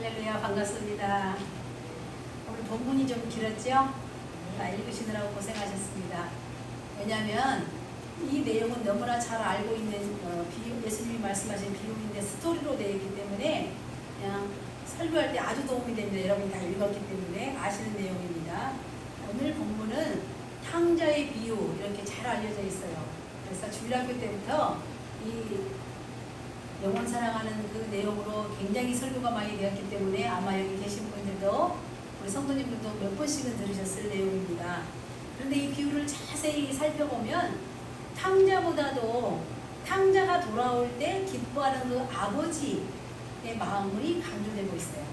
할렐루야, 반갑습니다. 오늘 본문이 좀 길었죠? 읽으시느라고 고생하셨습니다. 왜냐하면 이 내용은 너무나 잘 알고 있는 예수님이 말씀하신 비유인데 스토리로 되어 있기 때문에 그냥 설교할 때 아주 도움이 됩니다. 여러분이 다 읽었기 때문에 아시는 내용입니다. 오늘 본문은 탕자의 비유 이렇게 잘 알려져 있어요. 그래서 주일학교 때부터 이 영혼 사랑하는 그 내용으로 굉장히 설교가 많이 되었기 때문에 아마 여기 계신 분들도 우리 성도님들도 몇 번씩은 들으셨을 내용입니다. 그런데 이 비유를 자세히 살펴보면 탕자보다도 탕자가 돌아올 때 기뻐하는 그 아버지의 마음이 강조되고 있어요.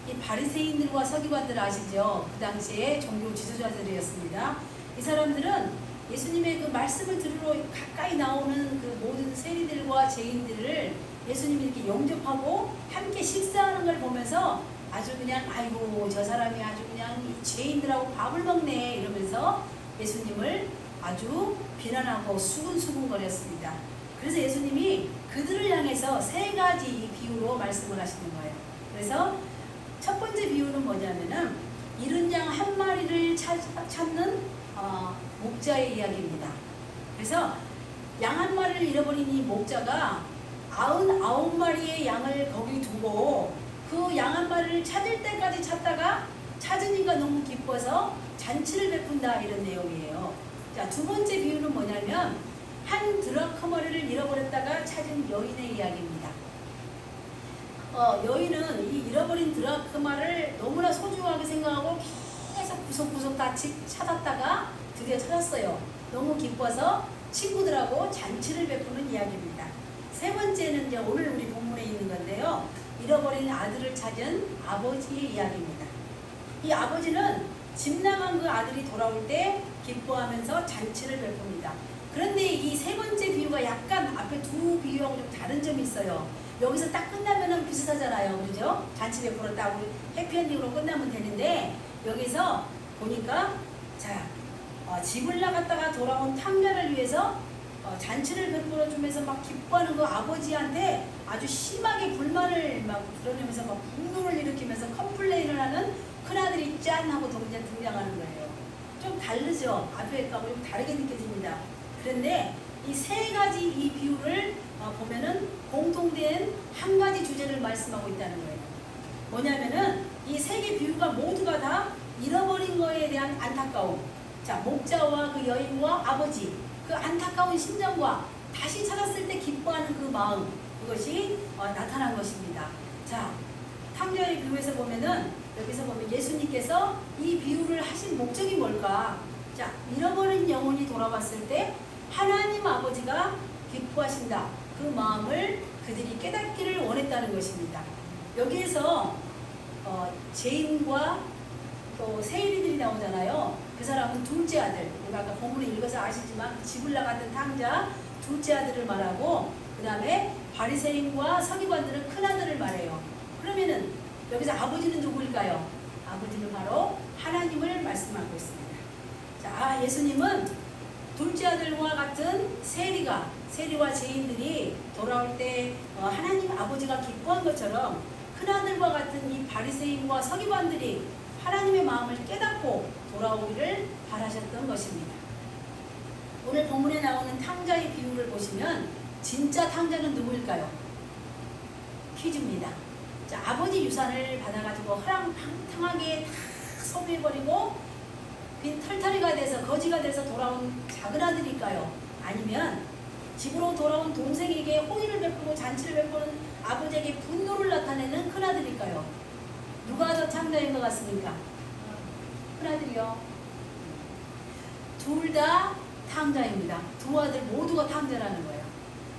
이 바리새인들과 서기관들 아시죠? 그 당시에 종교 지도자들이었습니다. 이 사람들은 예수님의 그 말씀을 들으러 가까이 나오는 그 모든 세리들과 죄인들을 예수님이 이렇게 영접하고 함께 식사하는 걸 보면서 아주 그냥 아이고 저 사람이 아주 그냥 이 죄인들하고 밥을 먹네 이러면서 예수님을 아주 비난하고 수근수근거렸습니다. 그래서 예수님이 그들을 향해서 세 가지 비유로 말씀을 하시는 거예요. 그래서 첫 번째 비유는 뭐냐면은 잃은 양 한 마리를 찾는 목자의 이야기입니다. 그래서 양 한 마리를 잃어버린 이 목자가 99마리의 양을 거기 두고 그 양 한 마리를 찾을 때까지 찾다가 찾으니까 너무 기뻐서 잔치를 베푼다 이런 내용이에요. 자, 두 번째 비유는 뭐냐면 한 드라크마를 잃어버렸다가 찾은 여인의 이야기입니다. 여인은 이 잃어버린 드라크마를 너무나 소중하게 생각하고 계속 구석구석 다 찾았다가 드디어 찾았어요. 너무 기뻐서 친구들하고 잔치를 베푸는 이야기입니다. 세 번째는 이제 오늘 우리 본문에 있는 건데요. 잃어버린 아들을 찾은 아버지의 이야기입니다. 이 아버지는 집 나간 그 아들이 돌아올 때 기뻐하면서 잔치를 베풉니다. 그런데 이 세 번째 비유가 약간 앞에 두 비유하고 좀 다른 점이 있어요. 여기서 딱 끝나면은 비슷하잖아요. 그죠? 잔치 베풀어 딱 해피엔딩으로 끝나면 되는데 여기서 보니까 자, 집을 나갔다가 돌아온 탕자를 위해서 잔치를 베풀어 주면서 막 기뻐하는 그 아버지한테 아주 심하게 불만을 막 드러내면서 막 분노를 일으키면서 컴플레인을 하는 큰아들이 짠 하고 등장하는 거예요. 좀 다르죠? 앞에 거하고 좀 다르게 느껴집니다. 그런데 이 세 가지 이 비유를 보면은 공통된 한 가지 주제를 말씀하고 있다는 거예요. 뭐냐면은 이 세 개 비유가 모두가 다 잃어버린 거에 대한 안타까움. 자, 목자와 그 여인과 아버지, 그 안타까운 심정과 다시 찾았을 때 기뻐하는 그 마음, 그것이 나타난 것입니다. 자, 탕자의 비유에서 보면은 여기서 보면 예수님께서 이 비유를 하신 목적이 뭘까? 자, 잃어버린 영혼이 돌아왔을 때 하나님 아버지가 기뻐하신다. 그 마음을 그들이 깨닫기를 원했다는 것입니다. 여기에서 죄인과 또 세리들이 나오잖아요. 그 사람은 둘째 아들, 우리가 아까 본문에 읽어서 아시지만 집을 나갔던 탕자 둘째 아들을 말하고 그 다음에 바리새인과 서기관들은 큰 아들을 말해요. 그러면은 여기서 아버지는 누구일까요? 아버지는 바로 하나님을 말씀하고 있습니다. 자, 예수님은 둘째 아들과 같은 세리와 죄인들이 돌아올 때 하나님 아버지가 기뻐한 것처럼 큰아들과 같은 이 바리새인과 서기관들이 하나님의 마음을 깨닫고 돌아오기를 바라셨던 것입니다. 오늘 본문에 나오는 탕자의 비유를 보시면 진짜 탕자는 누구일까요? 퀴즈입니다. 자, 아버지 유산을 받아가지고 허랑방탕하게 다 소비해버리고 빈 털터리가 돼서 거지가 돼서 돌아온 작은 아들일까요? 아니면 집으로 돌아온 동생에게 호의를 베푸고 잔치를 베푸는 아버지에게 분노를 나타내는 큰아들일까요? 누가 더 탕자인 것 같습니까? 큰아들이요. 둘 다 탕자입니다. 두 아들 모두가 탕자라는 거예요.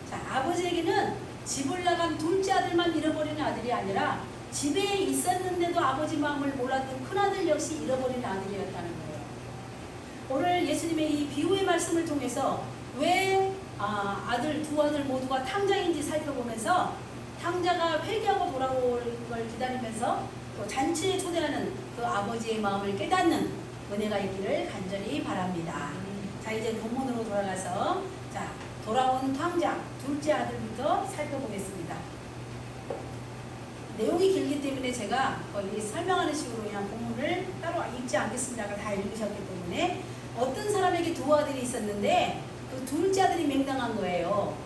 자, 아버지에게는 집을 나간 둘째 아들만 잃어버리는 아들이 아니라 집에 있었는데도 아버지 마음을 몰랐던 큰아들 역시 잃어버린 아들이었다는 거예요. 오늘 예수님의 이 비유의 말씀을 통해서 왜 두 아들 모두가 탕자인지 살펴보면서 탕자가 회개하고 돌아올 걸 기다리면서 또 잔치에 초대하는 그 아버지의 마음을 깨닫는 은혜가 있기를 간절히 바랍니다. 자, 이제 본문으로 돌아가서 자, 돌아온 탕자 둘째 아들부터 살펴보겠습니다. 내용이 길기 때문에 제가 거의 설명하는 식으로 그냥 본문을 따로 읽지 않겠습니다. 다 읽으셨기 때문에 어떤 사람에게 두 아들이 있었는데 그 둘째 아들이 맹당한 거예요.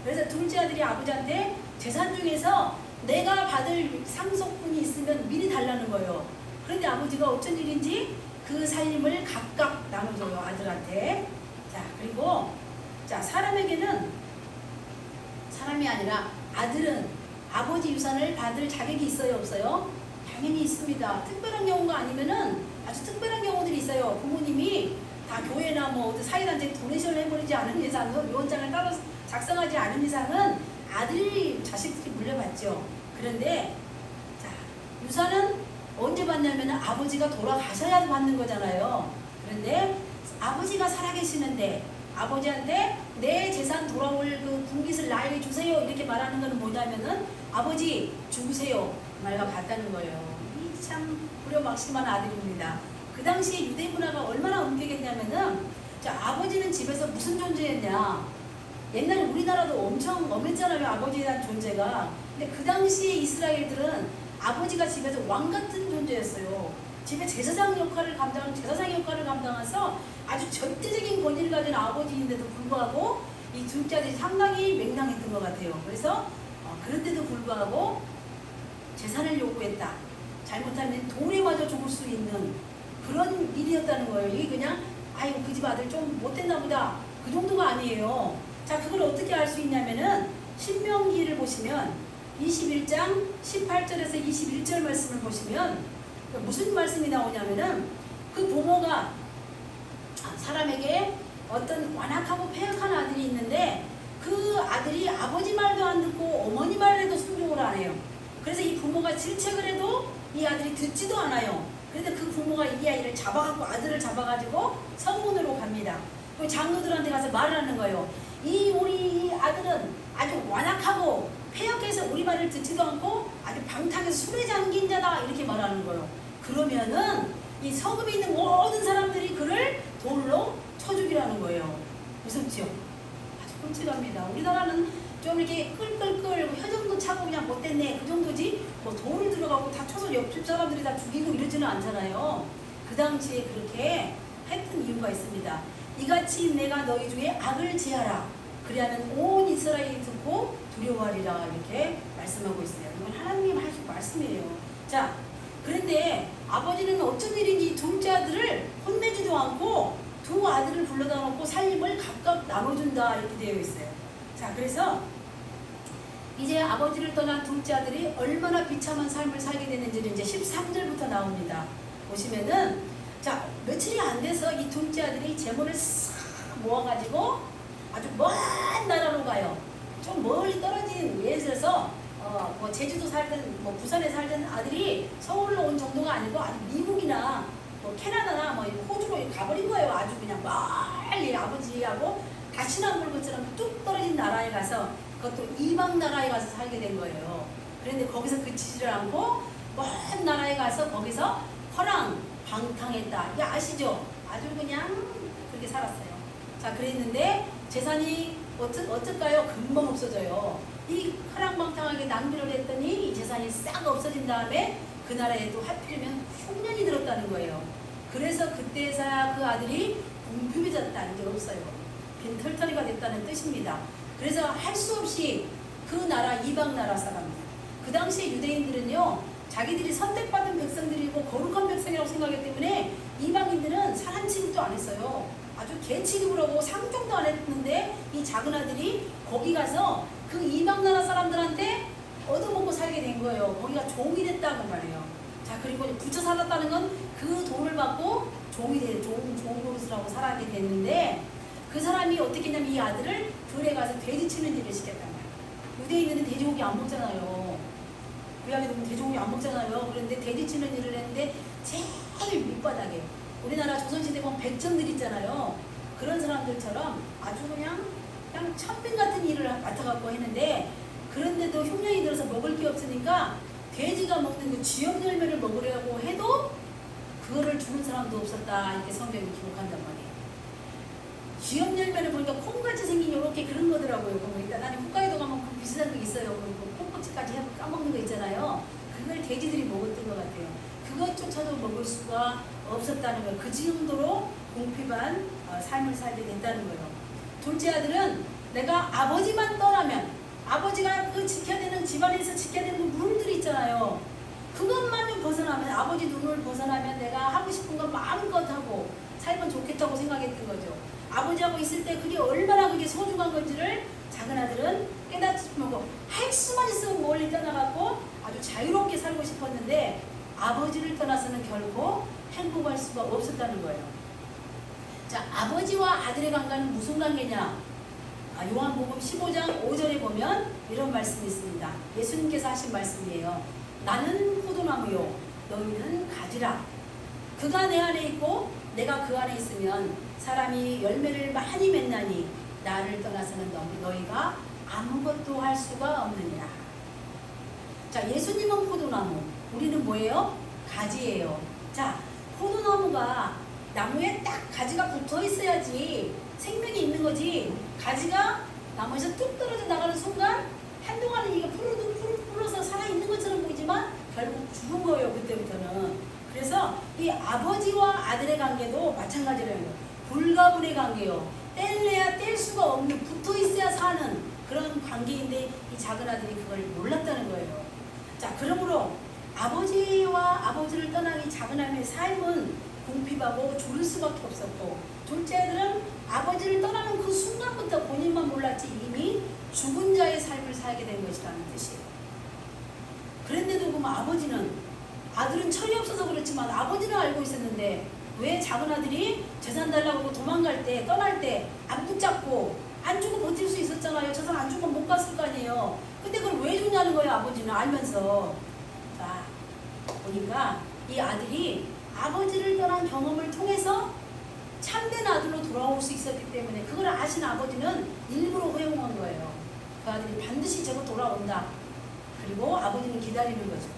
그래서 둘째 아들이 아버지한테 재산 중에서 내가 받을 상속분이 있으면 미리 달라는 거예요. 그런데 아버지가 어쩐 일인지 그 살림을 각각 나눠줘요, 아들한테. 자, 그리고 자, 사람에게는 사람이 아니라 아들은 아버지 유산을 받을 자격이 있어요, 없어요? 당연히 있습니다. 특별한 경우가 아니면은 아주 특별한 경우들이 있어요. 부모님이 다 교회나 뭐 어디 사회단체 도네이션을 해버리지 않은 이상은, 유언장을 따로 작성하지 않은 이상은 아들이 자식들이 물려받죠. 그런데 자, 유산은 언제 받냐면 아버지가 돌아가셔야 받는 거잖아요. 그런데 아버지가 살아계시는데 아버지한테 내 재산 돌아올 그 분깃을 나에게 주세요 이렇게 말하는 것은 뭐냐면은 아버지 죽으세요 말과 같다는 거예요. 이 참 불효막심한 아들입니다. 그 당시에 유대 문화가 얼마나 엄격했냐면은 자, 아버지는 집에서 무슨 존재였냐. 옛날에 우리나라도 엄청 엄했잖아요, 아버지에 대한 존재가. 근데 그 당시에 이스라엘들은 아버지가 집에서 왕 같은 존재였어요. 집에 제사장 역할을 감당해서 아주 절대적인 권위를 가진 아버지인데도 불구하고 이 둘째 아들이 상당히 맹랑했던 것 같아요. 그래서 그런데도 불구하고 재산을 요구했다. 잘못하면 돌에 맞아 죽을 수 있는 그런 일이었다는 거예요. 이게 그냥 아이고 그 집 아들 좀 못됐나 보다 그 정도가 아니에요. 자, 그걸 어떻게 알 수 있냐면은 신명기를 보시면 21장 18절에서 21절 말씀을 보시면 무슨 말씀이 나오냐면은 그 부모가 사람에게 어떤 완악하고 폐역한 아들이 있는데 그 아들이 아버지 말도 안 듣고 어머니 말에도 순종을 안 해요. 그래서 이 부모가 질책을 해도 이 아들이 듣지도 않아요. 그런데 그 부모가 이 아이를 잡아갖고 아들을 잡아가지고 성문으로 갑니다. 그 장로들한테 가서 말을 하는 거예요. 우리 아들은 아주 완악하고 폐역해서 우리 말을 듣지도 않고 아주 방탕해서 술에 잠긴 자다 이렇게 말하는 거예요. 그러면은 이 성읍에 있는 모든 사람들이 그를 돌로 쳐 죽이라는 거예요. 무섭죠? 아주 끔찍합니다. 우리나라는 좀 이렇게 끌끌끌 혀정도 차고 그냥 못됐네 그 정도지 뭐 돌을 들어가고 다 쳐서 옆집 사람들이 다 죽이고 이러지는 않잖아요. 그 당시에 그렇게 했던 이유가 있습니다. 이같이 내가 너희 중에 악을 지하라. 그리하면 온 이스라엘이 듣고 두려워하리라 이렇게 말씀하고 있어요. 이건 하나님이 하신 말씀이에요. 자, 그런데 아버지는 어쩐 일인지 둘째 아들을 혼내지도 않고 두 아들을 불러다 놓고 살림을 각각 나눠준다 이렇게 되어 있어요. 자, 그래서 이제 아버지를 떠난 둘째 아들이 얼마나 비참한 삶을 살게 되는지는 이제 13절부터 나옵니다. 보시면은 자, 며칠이 안 돼서 이 둘째 아들이 재물을 싹 모아가지고 아주 먼 나라로 가요. 좀 멀리 떨어진 예를 들어서 뭐 제주도 살던 뭐 부산에 살던 아들이 서울로 온 정도가 아니고 아주 미국이나 뭐 캐나다나 뭐 호주로 가버린 거예요. 아주 그냥 멀리 아버지하고 다시나 물 것처럼 뚝 떨어진 나라에 가서 그것도 이방 나라에 가서 살게 된 거예요. 그런데 거기서 그치지를 않고 먼 나라에 가서 거기서 허랑 방탕했다. 이게 아시죠? 아주 그냥 그렇게 살았어요. 자, 그랬는데 재산이 어떨까요? 금방 없어져요. 이 허랑방탕하게 낭비를 했더니 이 재산이 싹 없어진 다음에 그 나라에 또 하필이면 흉년이 들었다는 거예요. 그래서 그때서야 그 아들이 궁핍해졌다. 이제 없어요. 빈털터리가 됐다는 뜻입니다. 그래서 할 수 없이 그 나라 이방 나라 사람들 그 당시에 유대인들은요 자기들이 선택받은 백성들이고 거룩한 백성이라고 생각하기 때문에 이방인들은 사람 취급도 안 했어요. 아주 개 취급을 하고 상종도 안 했는데 이 작은 아들이 거기 가서 그 이방 나라 사람들한테 얻어먹고 살게 된 거예요. 거기가 종이 됐다고 말해요. 자, 그리고 붙여 살았다는 건 그 돈을 받고 종이 돼, 종노릇을하고 살아게 됐는데 그 사람이 어떻게 했냐면 이 아들을 들에 가서 돼지 치는 일을 시켰단 말이에요. 유대인들은 돼지고기 안 먹잖아요. 구약에 보면 돼지고기 안 먹잖아요. 그런데 돼지 치는 일을 했는데 제일 밑바닥에 우리나라 조선시대 보면 백정들 있잖아요. 그런 사람들처럼 아주 그냥 천빈 같은 일을 맡아갖고 했는데 그런데도 흉년이 들어서 먹을 게 없으니까 돼지가 먹는 그 쥐염 열매를 먹으려고 해도 그거를 주는 사람도 없었다. 이렇게 성경이 기록한단 말이에요. 쥐염 열매를 보니까 콩같이 생긴 이렇게 그런 거더라고요. 보면 일단 나는 홋카이도 가면 그 비슷한 거 있어요. 그 콩꽃 껍질까지 까먹는 거 있잖아요. 그걸 돼지들이 먹었던 것 같아요. 그것조차도 먹을 수가 없었다는 거예요. 그 정도로 궁핍한 삶을 살게 된다는 거예요. 둘째 아들은 내가 아버지만 떠나면, 아버지가 그 지켜야 되는, 집안에서 지켜야 되는 그 룰들이 있잖아요. 그것만 벗어나면, 아버지 눈을 벗어나면 내가 하고 싶은 건 마음껏 하고 살면 좋겠다고 생각했던 거죠. 아버지하고 있을 때 그게 얼마나 그게 소중한 건지를 작은 아들은 깨닫지 못하고 할 수만 있으면 멀리 떠나갖고 아주 자유롭게 살고 싶었는데 아버지를 떠나서는 결코 행복할 수가 없었다는 거예요. 자, 아버지와 아들의 관계는 무슨 관계냐? 요한복음 15장 5절에 보면 이런 말씀이 있습니다. 예수님께서 하신 말씀이에요. 나는 포도나무요, 너희는 가지라. 그가 내 안에 있고 내가 그 안에 있으면 사람이 열매를 많이 맺나니 나를 떠나서는 너희가 아무것도 할 수가 없느니라. 자, 예수님은 포도나무, 우리는 뭐예요? 가지예요. 자, 포도나무가 나무에 딱 가지가 붙어 있어야지 생명이 있는 거지. 가지가 나무에서 뚝 떨어져 나가는 순간 한동안은 이게 풀어서 살아있는 것처럼 보이지만 결국 죽은 거예요, 그때부터는. 그래서 이 아버지와 아들의 관계도 마찬가지라는 거예요. 불가분의 관계요. 뗄래야 뗄 수가 없는, 붙어 있어야 사는 그런 관계인데 이 작은 아들이 그걸 몰랐다는 거예요. 자, 그러므로 아버지를 떠난 이 작은 아들의 삶은 궁핍하고 졸을 수밖에 없었고, 둘째 아들은 아버지를 떠나는 그 순간부터 본인만 몰랐지 이미 죽은 자의 삶을 살게 된 것이라는 뜻이에요. 그런데도 보면 아들은 철이 없어서 그렇지만 아버지는 알고 있었는데 왜 작은 아들이 재산 달라고 하고 도망갈 때, 떠날 때 안 붙잡고 안 주고 버틸 수 있었잖아요. 재산 안 주고 못 갔을 거 아니에요. 근데 그걸 왜 줬냐는 거예요, 아버지는 알면서. 자, 보니까 이 아들이 아버지를 떠난 경험을 통해서 참된 아들로 돌아올 수 있었기 때문에 그걸 아신 아버지는 일부러 허용한 거예요. 그 아들이 반드시 저거 돌아온다. 그리고 아버지는 기다리는 거죠.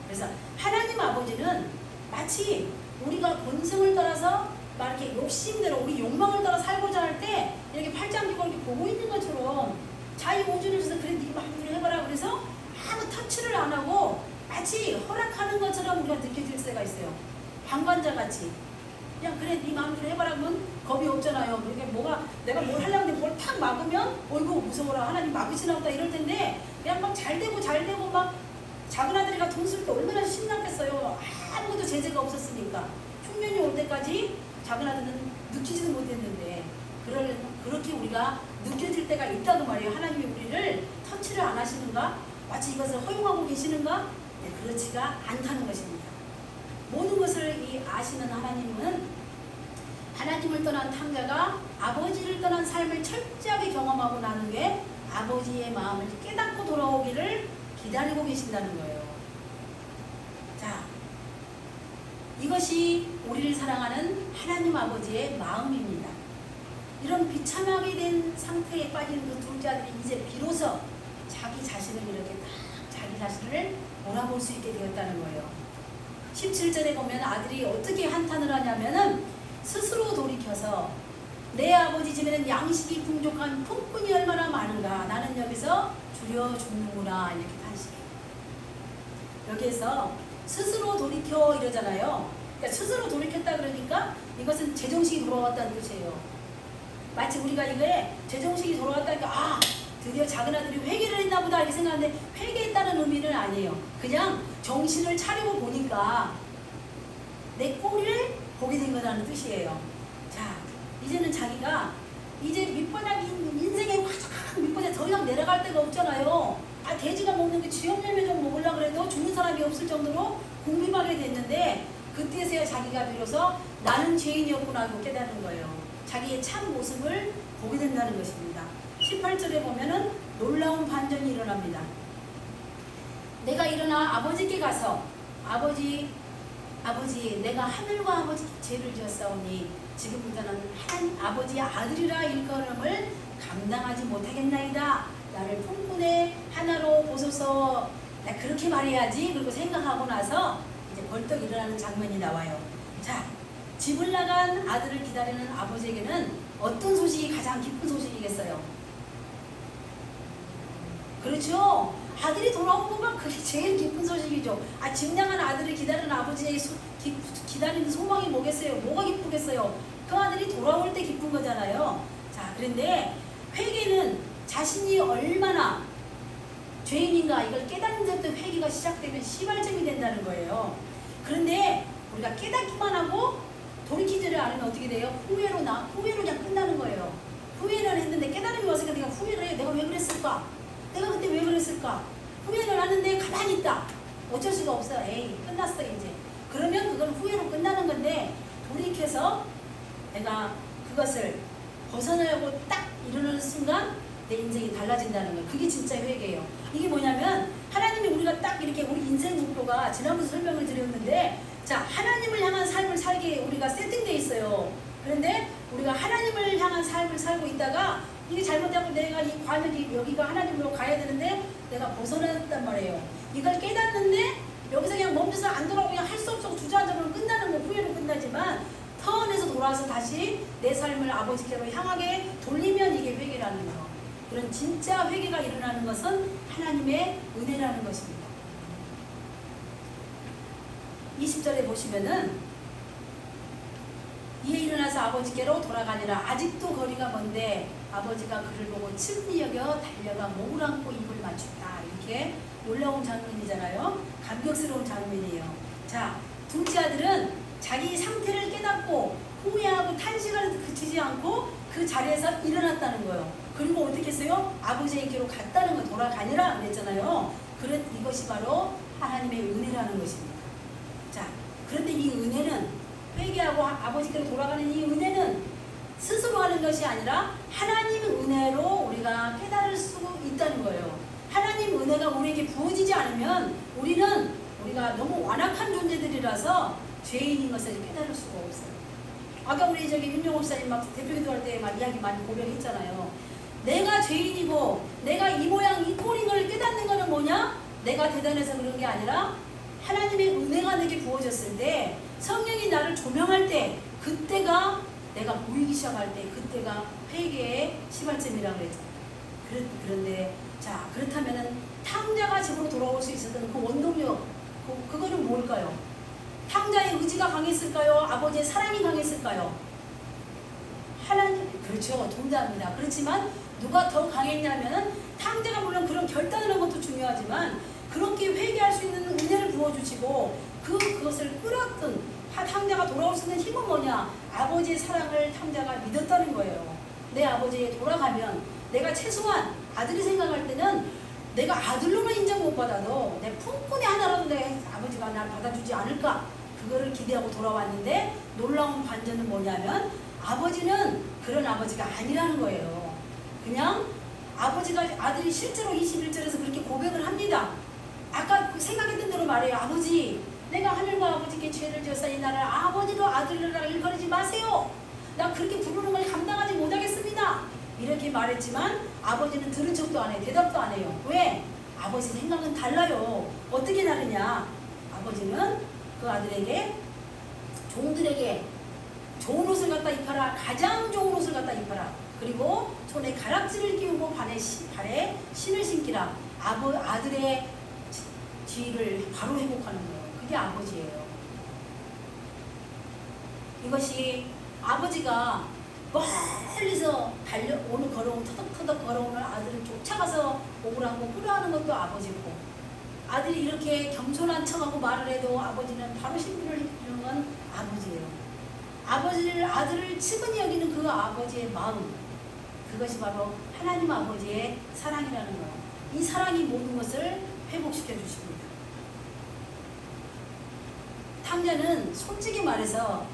그래서 하나님 아버지는 마치 우리가 본성을 따라서 막 이렇게 욕심대로 우리 욕망을 따라 살고자 할 때 이렇게 팔짱 끼고 이렇게 보고 있는 것처럼 자유의지를 줘서 그래 네 마음대로 해봐라 그래서 아무 터치를 안 하고 마치 허락하는 것처럼 우리가 느껴질 때가 있어요. 방관자 같이 그냥 그래 네 마음대로 해봐라 하면 겁이 없잖아요. 그러니까 내가 뭘 하려고 하는데 뭘 탁 막으면 어이구 무서워라 하나님 막으시나 보다 이럴 텐데 그냥 막 잘 되고 막 작은 아들이가 돈 쓸 때 얼마나 신났겠어요. 아무것도 제재가 없었으니까 흉년이 올 때까지 작은 아들은 느끼지도 못했는데 그렇게 우리가 느껴질 때가 있다고 말이에요. 하나님이 우리를 터치를 안 하시는가? 마치 이것을 허용하고 계시는가? 네, 그렇지가 않다는 것입니다. 모든 것을 아시는 하나님은 하나님을 떠난 탕자가 아버지를 떠난 삶을 철저하게 경험하고 난 후에 아버지의 마음을 깨닫고 돌아오기를 기다리고 계신다는 거예요. 자, 이것이 우리를 사랑하는 하나님 아버지의 마음입니다. 이런 비참하게 된 상태에 빠진 그 둘째 아들이 이제 비로소 자기 자신을 이렇게 딱 자기 자신을 몰아볼 수 있게 되었다는 거예요. 17절에 보면 아들이 어떻게 한탄을 하냐면은 스스로 돌이켜서 내 아버지 집에는 양식이 풍족한 품꾼이 얼마나 많은가 나는 여기서 줄여 죽는구나 이렇게 탄식해요. 여기에서 스스로 돌이켜 이러잖아요. 그러니까 스스로 돌이켰다 그러니까 이것은 제정신이 돌아왔다는 뜻이에요. 마치 우리가 이거에 제정신이 돌아왔다니까 드디어 작은 아들이 회개를 했나 보다 이렇게 생각하는데 회개했다는 의미는 아니에요. 그냥 정신을 차리고 보니까 내 꼴을 보게 된 거라는 뜻이에요. 자, 이제는 자기가 이제 밑바닥 인생의 가장 밑바닥에 더 이상 내려갈 데가 없잖아요. 돼지가 먹는 게 쥐염열매 좀 먹으려고 그래도 죽는 사람이 없을 정도로 궁핍하게 됐는데 그때서야 자기가 비로소 나는 죄인이었구나 하고 깨닫는 거예요. 자기의 참 모습을 보게 된다는 것입니다. 18절에 보면은 놀라운 반전이 일어납니다. 내가 일어나 아버지께 가서 아버지 내가 하늘과 아버지께 죄를 지었사오니 지금부터는 하나님 아버지의 아들이라 일컬음을 감당하지 못하겠나이다. 나를 품꾼의 하나로 보소서. 나 그렇게 말해야지. 그리고 생각하고 나서 이제 벌떡 일어나는 장면이 나와요. 자, 집을 나간 아들을 기다리는 아버지에게는 어떤 소식이 가장 기쁜 소식이겠어요? 그렇죠. 아들이 돌아온 거가 그게 제일 기쁜 소식이죠. 직량한 아들을 기다리는 아버지의 기다리는 소망이 뭐겠어요? 뭐가 기쁘겠어요? 그 아들이 돌아올 때 기쁜 거잖아요. 자, 그런데 회개는 자신이 얼마나 죄인인가 이걸 깨닫는 데부터 회개가 시작되면 시발점이 된다는 거예요. 그런데 우리가 깨닫기만 하고 돌이키지를 않으면 어떻게 돼요? 후회로 그냥 끝나는 거예요. 후회를 했는데 깨달음이 왔으니까 내가 후회를 해요. 내가 왜 그랬을까? 내가 그때 왜 그랬을까? 후회를 하는데 가만히 있다. 어쩔 수가 없어. 에이, 끝났어 이제. 그러면 그건 후회로 끝나는 건데 돌이켜서 내가 그것을 벗어나려고 딱 이루는 순간 내 인생이 달라진다는 거예요. 그게 진짜 회개예요. 이게 뭐냐면 하나님이 우리가 딱 이렇게 우리 인생 목표가 지난번에 설명을 드렸는데 자, 하나님을 향한 삶을 살게 우리가 세팅되어 있어요. 그런데 우리가 하나님을 향한 삶을 살고 있다가 이게 잘못하고 내가 이 과정이 여기가 하나님으로 가야 되는데 내가 벗어났단 말이에요. 이걸 깨닫는데 여기서 그냥 멈춰서 안 돌아오고 그냥 할 수 없어 주저앉으면 끝나는 거 후회로 끝나지만 터원에서 돌아와서 다시 내 삶을 아버지께로 향하게 돌리면 이게 회개라는 거. 그런 진짜 회개가 일어나는 것은 하나님의 은혜라는 것입니다. 20절에 보시면은 이에 일어나서 아버지께로 돌아가니라. 아직도 거리가 먼데 아버지가 그를 보고 친히 여겨 달려가 목을 안고 입을 맞췄다. 이렇게 놀라운 장면이잖아요. 감격스러운 장면이에요. 자, 둘째 아들은 자기 상태를 깨닫고 후회하고 탄식을 그치지 않고 그 자리에서 일어났다는 거예요. 그리고 어떻게 했어요? 아버지에게로 갔다는 거. 돌아가니라 그랬잖아요. 이것이 바로 하나님의 은혜라는 것입니다. 자, 그런데 이 은혜는 회개하고 아버지께로 돌아가는 이 은혜는 스스로 하는 것이 아니라 하나님의 은혜로 우리가 깨달을 수 있다는 거예요. 하나님 은혜가 우리에게 부어지지 않으면 우리가 너무 완악한 존재들이라서 죄인인 것을 깨달을 수가 없어요. 아까 우리 윤영 목사님 막 대표기도할 때 막 이야기 많이 고백했잖아요. 내가 죄인이고 내가 이 모양 이 꼴인 걸 깨닫는 거는 뭐냐? 내가 대단해서 그런 게 아니라 하나님의 은혜가 내게 부어졌을 때 성령이 나를 조명할 때 그때가 내가 보이기 시작할 때 그때가 회개의 시발점이라고 그랬잖아요. 그런데 자, 그렇다면은 탕자가 집으로 돌아올 수 있었던 그 원동력 그거는 뭘까요? 탕자의 의지가 강했을까요? 아버지의 사랑이 강했을까요? 하나님, 그렇죠. 동자입니다. 그렇지만 누가 더 강했냐면은 탕자가 물론 그런 결단을 한 것도 중요하지만 그렇게 회개할 수 있는 은혜를 부어주시고 그것을 끌었던 탕자가 돌아올 수 있는 힘은 뭐냐? 아버지의 사랑을 탕자가 믿었다는 거예요. 내 아버지에 돌아가면 내가 최소한 아들이 생각할 때는 내가 아들로는 인정 못 받아도 내 품꾼의 하나라도 내 아버지가 날 받아주지 않을까? 그거를 기대하고 돌아왔는데 놀라운 반전은 뭐냐면 아버지는 그런 아버지가 아니라는 거예요. 그냥 아들이 실제로 21절에서 그렇게 고백을 합니다. 아까 생각했던 대로 말해요. 아버지, 내가 하늘과 아버지께 죄를 지었사니 나를 아버지로 아들이라 일컬이지 마세요. 나 그렇게 부르는 걸 감당하지 못하겠습니다. 이렇게 말했지만 아버지는 들은 척도 안 해요. 대답도 안 해요. 왜? 아버지 생각은 달라요. 어떻게 다르냐? 아버지는 그 아들에게 종들에게 좋은 옷을 갖다 입혀라. 가장 좋은 옷을 갖다 입혀라. 그리고 손에 가락지를 끼우고 발에 신을 신기라. 아들의 뒤를 바로 회복하는 거예요. 그게 아버지예요. 이것이 아버지가 멀리서 터덕터덕 걸어오는 아들을 쫓아가서 목을 안고 끌어하는 것도 아버지고 아들이 이렇게 겸손한 척하고 말을 해도 아버지는 바로 신분을 해주는 건 아버지예요. 아들을 측은히 여기는 그 아버지의 마음, 그것이 바로 하나님 아버지의 사랑이라는 거예요. 이 사랑이 모든 것을 회복시켜 주십니다. 탕자는 솔직히 말해서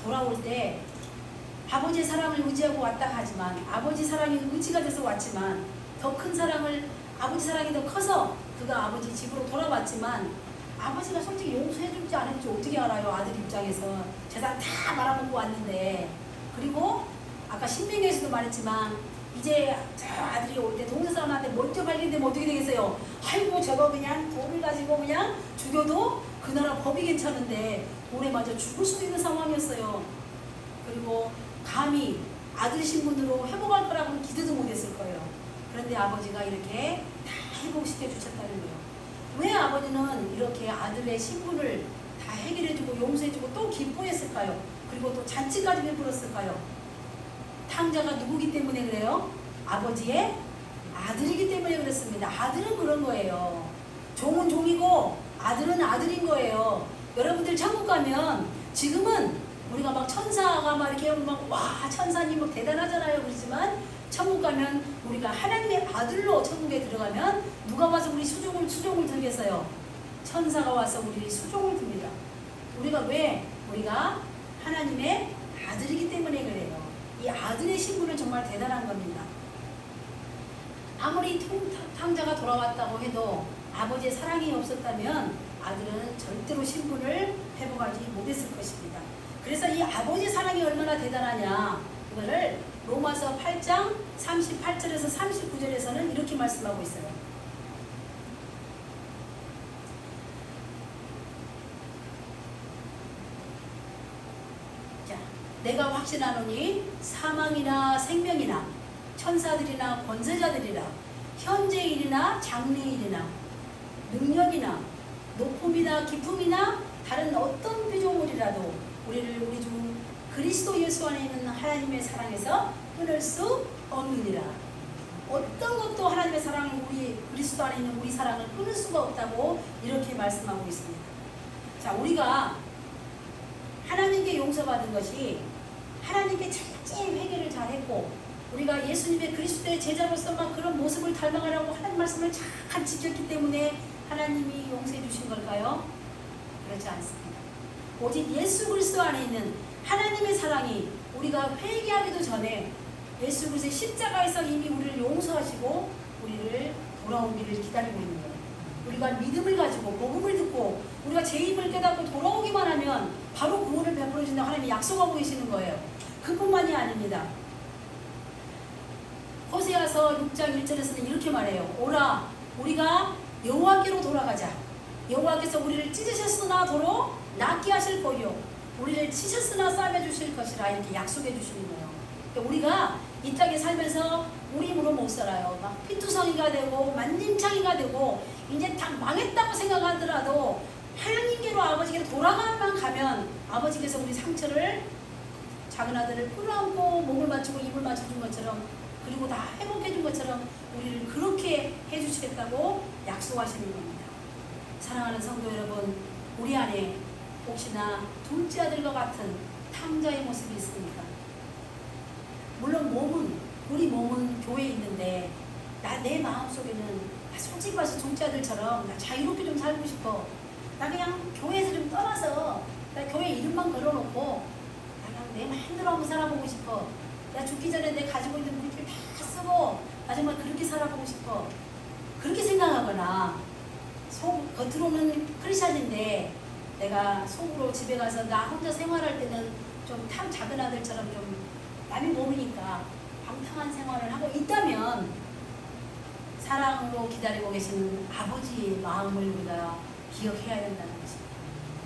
돌아올 때 아버지의 사랑을 의지하고 왔다 하지만 아버지 사랑이 의지가 돼서 왔지만 더 큰 사랑을 아버지 사랑이 더 커서 그가 아버지 집으로 돌아왔지만 아버지가 솔직히 용서해줄지 안 해줄지 어떻게 알아요? 아들 입장에서 재산 다 말아먹고 왔는데. 그리고 아까 신명기에서도 말했지만 이제 저 아들이 올 때 동네 사람한테 멀쩡 발견되면 어떻게 되겠어요? 아이고 저거 그냥 돌을 가지고 그냥 죽여도 그 나라 법이 괜찮은데 돌에 맞아 죽을 수도 있는 상황이었어요. 그리고 감히 아들 신분으로 회복할 거라고는 기대도 못했을 거예요. 그런데 아버지가 이렇게 다 회복시켜 주셨다는 거예요. 왜 아버지는 이렇게 아들의 신분을 다 해결해주고 용서해주고 또 기뻐했을까요? 그리고 또 잔치까지 베풀었을까요? 탕자가 누구기 때문에 그래요? 아버지의 아들이기 때문에 그렇습니다. 아들은 그런 거예요. 종은 종이고 아들은 아들인 거예요. 여러분들 천국 가면 지금은 우리가 막 천사가 막 이렇게 막 와 천사님 막 대단하잖아요. 그렇지만 천국 가면 우리가 하나님의 아들로 천국에 들어가면 누가 와서 우리 수종을 들겠어요? 천사가 와서 우리 수종을 듭니다. 우리가 왜? 우리가 하나님의 아들이기 때문에 그래요. 이 아들의 신분은 정말 대단한 겁니다. 아무리 탕자가 돌아왔다고 해도 아버지의 사랑이 없었다면 아들은 절대로 신분을 회복하지 못했을 것입니다. 그래서 이 아버지의 사랑이 얼마나 대단하냐, 이거를 로마서 8장 38절에서 39절에서는 이렇게 말씀하고 있어요. 자, 내가 확신하노니 사망이나 생명이나 천사들이나 권세자들이나 현재일이나 장래일이나 능력이나 높음이나 깊음이나 다른 어떤 피조물이라도 우리를 우리 중 그리스도 예수 안에 있는 하나님의 사랑에서 끊을 수 없느니라. 어떤 것도 하나님의 사랑을 우리 그리스도 안에 있는 우리 사랑을 끊을 수가 없다고 이렇게 말씀하고 있습니다. 자, 우리가 하나님께 용서받은 것이 하나님께 철저히 회개를 잘했고 우리가 예수님의 그리스도의 제자로서 막 그런 모습을 닮아가려고 하나님 말씀을 잘 지켰기 때문에 하나님이 용서해 주신 걸까요? 그렇지 않습니다. 오직 예수 그리스도 안에 있는 하나님의 사랑이 우리가 회개하기도 전에 예수 그리스도의 십자가에서 이미 우리를 용서하시고 우리를 돌아오기를 기다리고 있는 거예요. 우리가 믿음을 가지고 복음을 듣고 우리가 죄임을 깨닫고 돌아오기만 하면 바로 구원을 베풀어 준다고 하나님이 약속하고 계시는 거예요. 그뿐만이 아닙니다. 호세아서 6장 1절에서는 이렇게 말해요. 오라 우리가 여호와께로 돌아가자. 여호와께서 우리를 찢으셨으나 도로 낫게 하실 거요 우리를 치셨으나 싸매 주실 것이라 이렇게 약속해 주시는 거예요. 그러니까 우리가 이 땅에 살면서 우리 힘으로 못 살아요. 막 피투성이가 되고 만님창이가 되고 이제 다 망했다고 생각하더라도 하나님께로 아버지께로 돌아가만 가면 아버지께서 우리 상처를 작은 아들을 끌어안고 몸을 맞추고 입을 맞춰준 것처럼 그리고 다 회복해준 것처럼 우리를 그렇게 해주시겠다고 약속하시는 겁니다. 사랑하는 성도 여러분, 우리 안에 혹시나 둘째 아들과 같은 탕자의 모습이 있습니까? 물론 우리 몸은 교회에 있는데 내 마음속에는 솔직히 말해서 둘째 아들처럼 나 자유롭게 좀 살고 싶어. 나 그냥 교회에서 좀 떠나서 나 교회 이름만 걸어놓고 나 그냥 내 마음대로 한번 살아보고 싶어. 나 죽기 전에 내 가지고 있는 물질 다 쓰고 나 정말 그렇게 살아보고 싶어. 그렇게 생각하거나 겉으로는 크리스찬인데 내가 속으로 집에 가서 나 혼자 생활할 때는 좀 작은 아들처럼 좀 남이 모르니까 방탕한 생활을 하고 있다면 사랑으로 기다리고 계시는 아버지의 마음을 우리가 기억해야 된다는 것입니다.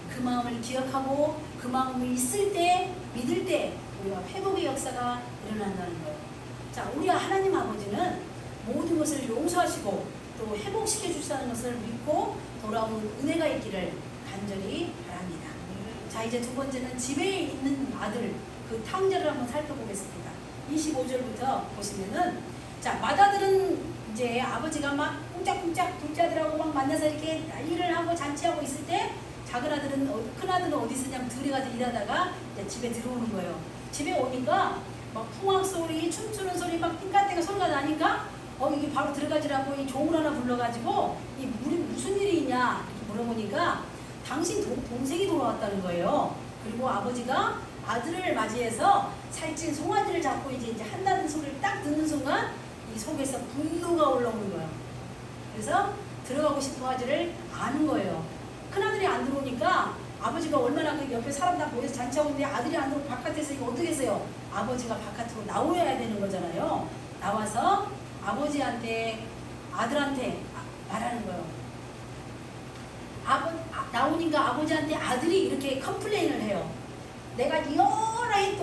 그 마음을 기억하고 그 마음이 있을 때 믿을 때 우리가 회복의 역사가 일어난다는 거예요. 자, 우리 하나님 아버지는 모든 것을 용서하시고 또 회복시켜 주시는 것을 믿고 돌아오는 은혜가 있기를 간절히 바랍니다. 자, 이제 두 번째는 집에 있는 아들, 그 탕자를 한번 살펴보겠습니다. 25절부터 보시면은, 자, 맏아들은 이제 아버지가 막 꿍짝꿍짝 둘째 아들하고 막 만나서 이렇게 일을 하고 잔치하고 있을 때 작은 아들은, 큰 아들은 어디 있으냐면 들에 가서 일하다가 이제 집에 들어오는 거예요. 집에 오니까 막 풍악 소리, 춤추는 소리, 막 띵까띵까 소리가 나니까 이게 바로 들어가지라고 이 종을 하나 불러가지고 이 무슨 일이 있냐 이렇게 물어보니까 당신 동생이 돌아왔다는 거예요. 그리고 아버지가 아들을 맞이해서 살찐 송아지를 잡고 이제 한다는 소리를 딱 듣는 순간 이 속에서 분노가 올라오는 거예요. 그래서 들어가고 싶은 아들을 아는 거예요. 큰아들이 안 들어오니까 아버지가 얼마나 그 옆에 사람 다 모여서 잔치하고 있는데 아들이 안 들어오고 바깥에서 이거 어떻게 했어요? 아버지가 바깥으로 나오야 되는 거잖아요. 나와서 아버지한테 아들한테 말하는 거예요. 나오니까 아버지한테 아들이 이렇게 컴플레인을 해요. 내가 여러 해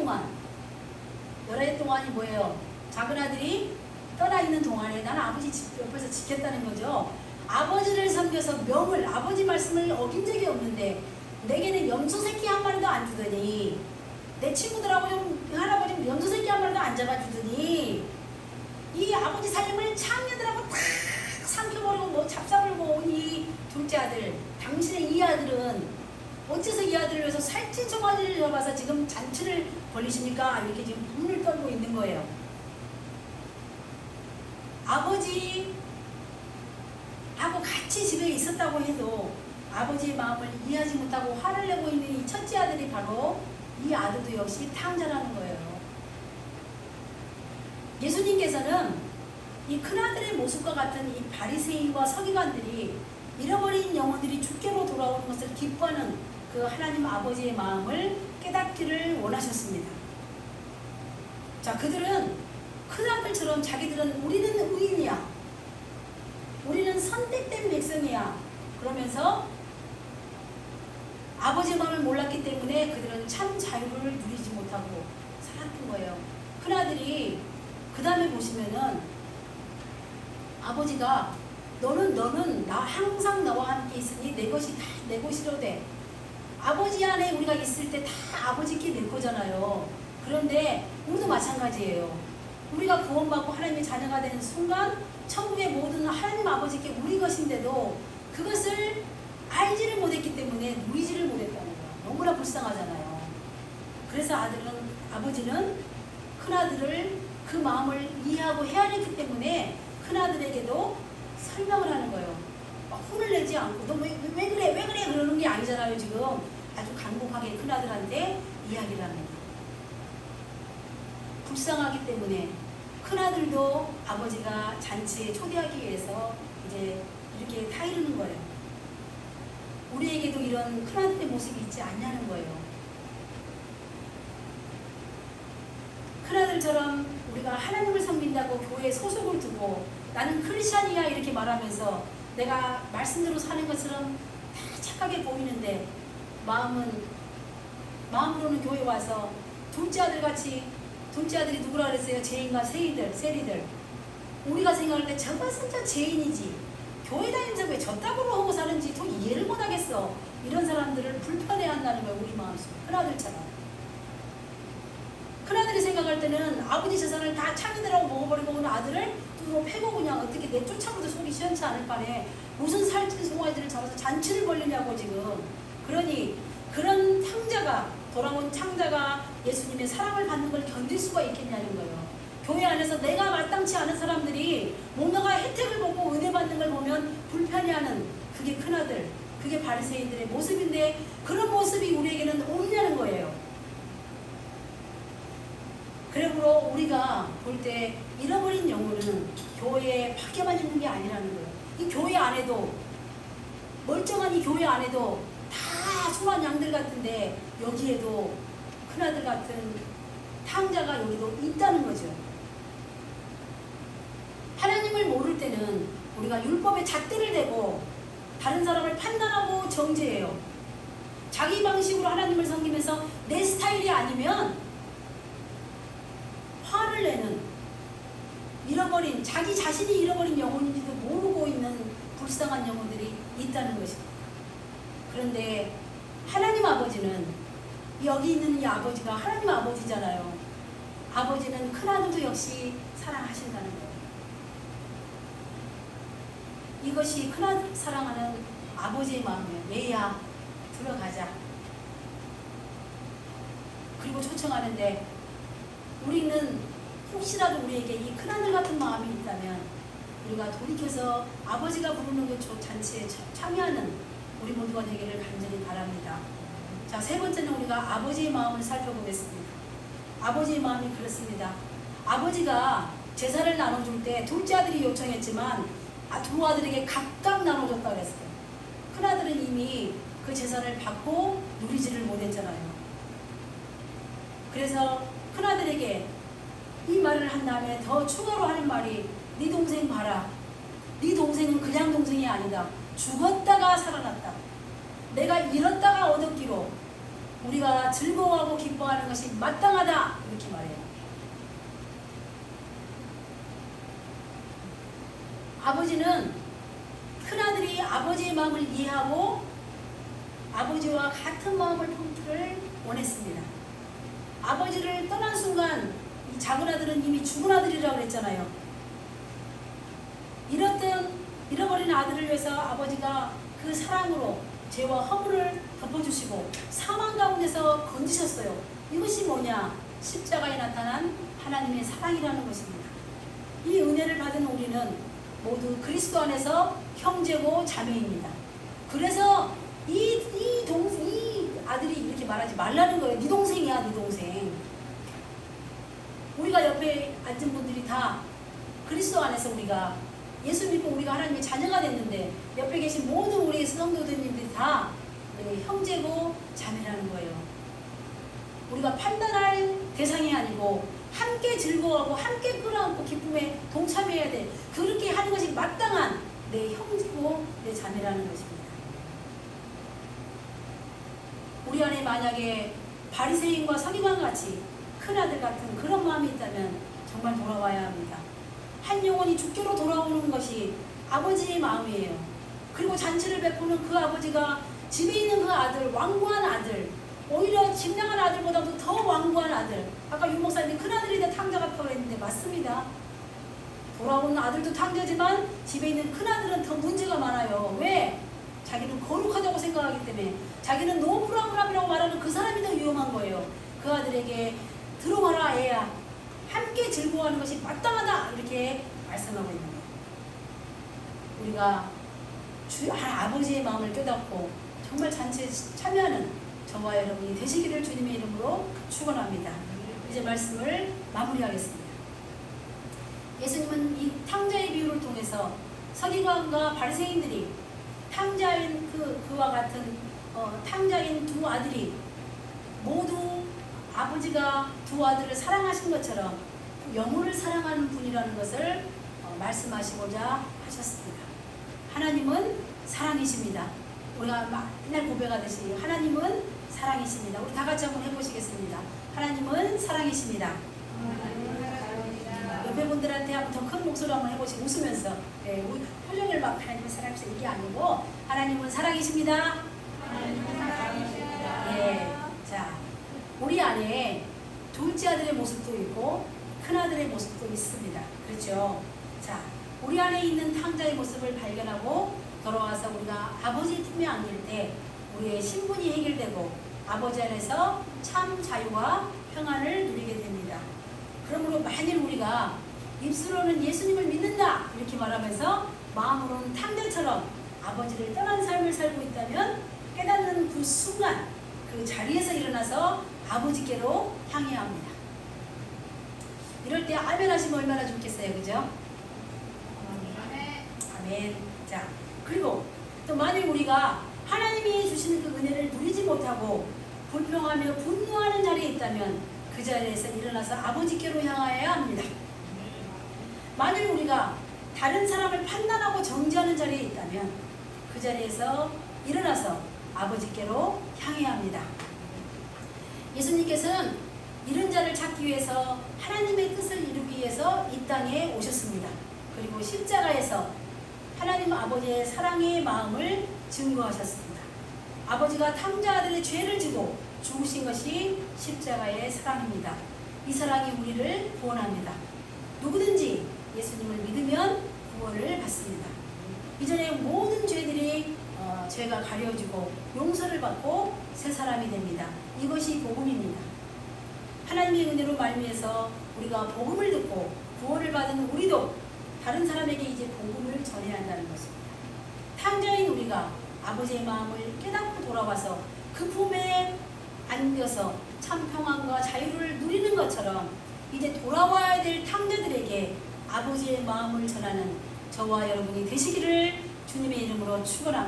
동안이 뭐예요? 작은 아들이 떠나 있는 동안에 나는 아버지 옆에서 지켰다는 거죠. 아버지를 섬겨서 명을, 아버지 말씀을 어긴 적이 없는데 내게는 염소 새끼 한 마리도 안 주더니, 내 친구들하고 좀 할아버지 염소 새끼 한 마리도 안 잡아주더니, 이 아버지 살림을 창녀들하고 탁 삼켜버리고 뭐 잡사불고 온 이 둘째 아들, 당신의 이 아들은 어째서 이 아들을 위해서 살찐 종아리를 잡아서 지금 잔치를 벌리십니까? 이렇게 지금 분을 떨고 있는 거예요. 아버지하고 같이 집에 있었다고 해도 아버지의 마음을 이해하지 못하고 화를 내고 있는 이 첫째 아들이 바로 이 아들도 역시 탕자라는 거예요. 예수님께서는 이 큰아들의 모습과 같은 이 바리새인과 서기관들이 잃어버린 영혼들이 주께로 돌아오는 것을 기뻐하는 그 하나님 아버지의 마음을 깨닫기를 원하셨습니다. 자, 그들은 큰아들처럼 자기들은 우리는 의인이야, 우리는 선택된 백성이야 그러면서 아버지의 마음을 몰랐기 때문에 그들은 참 자유를 누리지 못하고 살았던 거예요. 큰아들이 그 다음에 보시면은 아버지가 너는 나 항상 너와 함께 있으니 내 것이 다 내 것이로 돼. 아버지 안에 우리가 있을 때 다 아버지께 낼 거잖아요. 그런데 우리도 마찬가지예요. 우리가 구원받고 하나님의 자녀가 되는 순간 천국의 모든 하나님 아버지께 우리 것인데도 그것을 알지를 못했기 때문에 누리지를 못했다는 거예요. 너무나 불쌍하잖아요. 그래서 아버지는 큰아들을 그 마음을 이해하고 헤아렸기 때문에 큰아들에게도 설명을 하는 거예요. 막 혼을 내지 않고 너 왜 그래 그러는 게 아니잖아요. 지금 아주 간곡하게 큰아들한테 이야기를 합니다. 불쌍하기 때문에 큰아들도 아버지가 잔치에 초대하기 위해서 이제 이렇게 타이르는 거예요. 우리에게도 이런 큰아들의 모습이 있지 않냐는 거예요. 큰아들처럼 우리가 하나님을 섬긴다고 교회에 소속을 두고 나는 크리스찬이야 이렇게 말하면서 내가 말씀대로 사는 것처럼 다 착하게 보이는데 마음으로는 교회 와서 둘째 아들이 누구라 그랬어요? 죄인과 세리들. 우리가 생각할 때 저거 진짜 죄인이지. 교회 다니면서 왜 저따구로 하고 사는지 더 이해를 못하겠어. 이런 사람들을 불편해한다는 거예요. 우리 마음속에. 큰아들처럼. 큰아들이 생각할 때는 아버지 재산을 다 창이들하고 먹어버리고 오는 아들을 두고 패고 그냥 어떻게 내쫓아도 속이 시원치 않을 바에 무슨 살찐 송아지를 잡아서 잔치를 벌리냐고 지금. 그러니 그런 돌아온 창자가 예수님의 사랑을 받는 걸 견딜 수가 있겠냐는 거예요. 교회 안에서 내가 마땅치 않은 사람들이 뭔가가 혜택을 받고 은혜 받는 걸 보면 불편해하는 그게 큰아들, 그게 바리새인들의 모습인데 그런 모습이 우리에게는 없냐는 거예요. 그러므로 우리가 볼 때 잃어버린 영혼은 교회 밖에만 있는 게 아니라는 거예요. 이 교회 안에도 멀쩡한 이 교회 안에도 다 순한 양들 같은데 여기에도 큰아들 같은 탕자가 여기도 있다는 거죠. 하나님을 모를 때는 우리가 율법에 잣대를 대고 다른 사람을 판단하고 정죄해요. 자기 방식으로 하나님을 섬기면서 내 스타일이 아니면 화를 내는 자기 자신이 잃어버린 영혼인지도 모르고 있는 불쌍한 영혼들이 있다는 것입니다. 그런데 하나님 아버지는 여기 있는 이 아버지가 하나님 아버지잖아요. 아버지는 큰아들도 역시 사랑하신다는 거예요. 이것이 큰아들 사랑하는 아버지의 마음이에요. 얘야 들어가자. 그리고 초청하는데 우리는 혹시라도 우리에게 이 큰아들 같은 마음이 있다면 우리가 돌이켜서 아버지가 부르는 그 잔치에 참여하는 우리 모두가 되기를 간절히 바랍니다. 자, 세 번째는 우리가 아버지의 마음을 살펴보겠습니다. 아버지의 마음이 그렇습니다. 아버지가 제사를 나눠줄 때 둘째 아들이 요청했지만 두 아들에게 각각 나눠줬다고 했어요. 큰아들은 이미 그 제사를 받고 누리지를 못했잖아요. 그래서 큰아들에게 이 말을 한 다음에 더 추가로 하는 말이 네 동생 봐라. 네 동생은 그냥 동생이 아니다. 죽었다가 살아났다. 내가 잃었다가 얻었기로 우리가 즐거워하고 기뻐하는 것이 마땅하다. 이렇게 말해요. 아버지는 큰아들이 아버지의 마음을 이해하고 아버지와 같은 마음을 품기를 원했습니다. 아버지를 떠난 순간 이 작은 아들은 이미 죽은 아들이라고 그랬잖아요. 잃어버린 아들을 위해서 아버지가 그 사랑으로 죄와 허물을 덮어주시고 사망 가운데서 건지셨어요. 이것이 뭐냐? 십자가에 나타난 하나님의 사랑이라는 것입니다. 이 은혜를 받은 우리는 모두 그리스도 안에서 형제고 자매입니다. 그래서 이 아들이 이렇게 말하지 말라는 거예요. 네 동생이야, 네 동생. 우리가 옆에 앉은 분들이 다 그리스도 안에서 우리가 예수 믿고 우리가 하나님의 자녀가 됐는데 옆에 계신 모든 우리 성도들님들이 다 우리 형제고 자매라는 거예요. 우리가 판단할 대상이 아니고 함께 즐거워하고 함께 끌어안고 기쁨에 동참해야 돼. 그렇게 하는 것이 마땅한 내 형제고 내 자매라는 것입니다. 우리 안에 만약에 바리새인과 서기관 같이 큰아들 같은 그런 마음이 있다면 정말 돌아와야 합니다. 한 영혼이 죽게로 돌아오는 것이 아버지의 마음이에요. 그리고 잔치를 베푸는 그 아버지가 집에 있는 그 아들, 완고한 아들, 오히려 집 나간 아들보다도 더 완고한 아들. 아까 윤 목사님이 큰아들인데 탕자 같다고 했는데 맞습니다. 돌아오는 아들도 탕자지만 집에 있는 큰아들은 더 문제가 많아요. 왜? 자기는 거룩하다고 생각하기 때문에 자기는 노브라브라이라고 말하는 그 사람이 더 위험한 거예요. 그 아들에게 들어와라 애야. 함께 즐거워하는 것이 마땅하다. 이렇게 말씀하고 있는 거예요. 우리가 아버지의 마음을 깨닫고 정말 잔치에 참여하는 저와 여러분이 되시기를 주님의 이름으로 축원합니다. 이제 말씀을 마무리하겠습니다. 예수님은 이 탕자의 비유를 통해서 서기관과 바리새인들이 탕자인 그와 같은 탕자인 두 아들이 모두 아버지가 두 아들을 사랑하신 것처럼 영혼을 사랑하는 분이라는 것을 말씀하시고자 하셨습니다. 하나님은 사랑이십니다. 우리가 맨날 고백하듯이 하나님은 사랑이십니다. 우리 다 같이 한번 해보시겠습니다. 하나님은 사랑이십니다. 옆에 분들한테 한번 더 큰 목소리로 한번 해보시고 웃으면서 표정을 막 하나님은 사랑이십니다 이게 아니고 하나님은 사랑이십니다. 예, 자, 우리 안에 둘째 아들의 모습도 있고 큰 아들의 모습도 있습니다. 그렇죠? 자, 우리 안에 있는 탕자의 모습을 발견하고 돌아와서 우리가 아버지 품에 안길 때 우리의 신분이 해결되고 아버지 안에서 참 자유와 평안을 누리게 됩니다. 그러므로 만일 우리가 입술로는 예수님을 믿는다 이렇게 말하면서 마음으로는 탕자처럼 아버지를 떠난 삶을 살고 있다면 깨닫는 그 순간 그 자리에서 일어나서 아버지께로 향해야 합니다. 이럴 때 아멘 하시면 얼마나 좋겠어요. 그죠? 아멘. 자, 그리고 또 만일 우리가 하나님이 주시는 그 은혜를 누리지 못하고 불평하며 분노하는 자리에 있다면 그 자리에서 일어나서 아버지께로 향하여야 합니다. 만일 우리가 다른 사람을 판단하고 정죄하는 자리에 있다면 그 자리에서 일어나서 아버지께로 향해야 합니다. 예수님께서는 이런 자를 찾기 위해서 하나님의 뜻을 이루기 위해서 이 땅에 오셨습니다. 그리고 십자가에서 하나님 아버지의 사랑의 마음을 증거하셨습니다. 아버지가 탕자 아들의 죄를 지고 죽으신 것이 십자가의 사랑입니다. 이 사랑이 우리를 구원합니다. 누구든지 예수님을 믿으면 구원을 받습니다. 이전에 모든 죄들이 죄가 가려지고 용서를 받고 새 사람이 됩니다. 이것이 복음입니다. 하나님의 은혜로 말미에서 우리가 복음을 듣고 구원을 받은 우리도 다른 사람에게 이제 복음을 전해야 한다는 것입니다. 탕자인 우리가 아버지의 마음을 깨닫고 돌아와서 그 품에 안겨서 참 평안과 자유를 누리는 것처럼 이제 돌아와야 될 탕자들에게 아버지의 마음을 전하는 저와 여러분이 되시기를 주님의 이름으로 축원합니다.